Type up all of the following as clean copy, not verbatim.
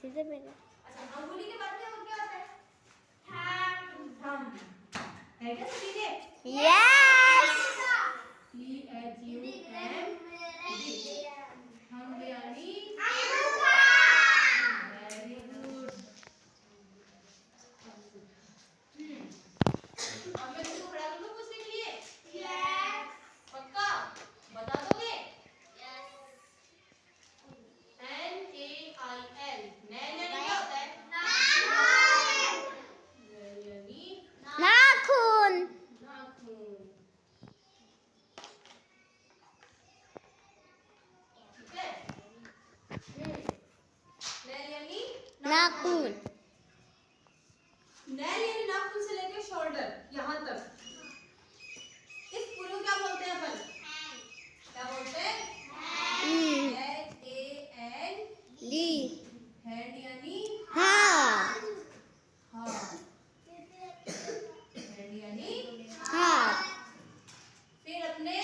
सीधे पहले। अच्छा अंगुली के बाद में और क्या होता है? थंब है क्या सभी के? यस। थंब यानी वेरी गुड। अब मैं तुमको खड़ा कर दूं पूछने के लिए? यस। पक्का बता दोगे? यस। NAIL नैन यानी क्या होता है? नैन यानी नाखून। नाखून। ठीक है? नैन यानी नाखून। नैल यानी नाखून से लेके शोल्डर यहाँ तक। इस पूरे को क्या बोलते हैं अपन? क्या बोलते हैं? HAND। हैंड यानी हाथ। हैंड यानी हाथ। फिर अपने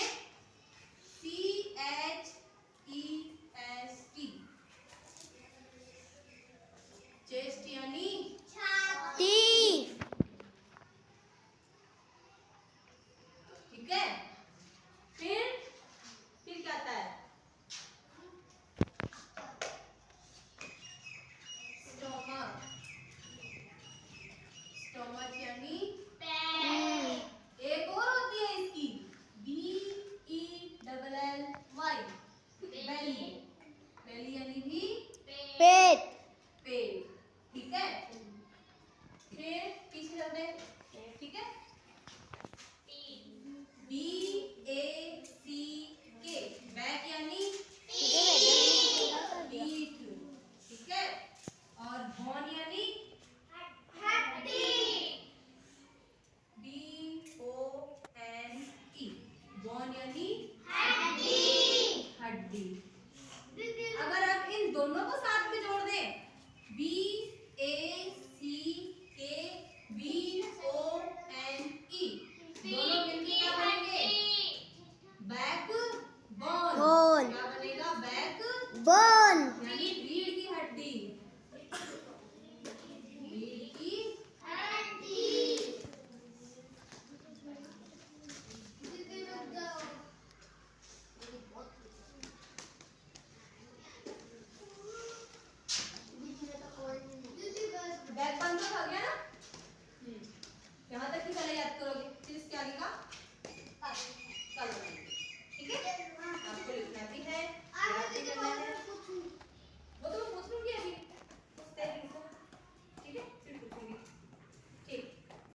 CHEST चेस्ट यानी छाती। ठीक है? फिर क्या आता है? स्टोमक। स्टोमक यानी पेट। एक और होती है इसकी BELLY बेली। बेली यानी भी पेट। पेट। ठीक है? फिर पीछे चलते हैं। ठीक है? BACK बैक यानी पीठ। ठीक है? और बोन यानी BONE बोन यानी हड्डी। अगर आप इन दोनों को साथ में जोड़ दें BACKBONE दोनों मिलकर क्या बनेंगे? Back bone. बोन। क्या बनेगा? Back bone. यानी रीढ़ की हड्डी। रीढ़ की बैक बंद हो गया ना? यहाँ तक ही पहले याद करोगे फिर इसके आगे का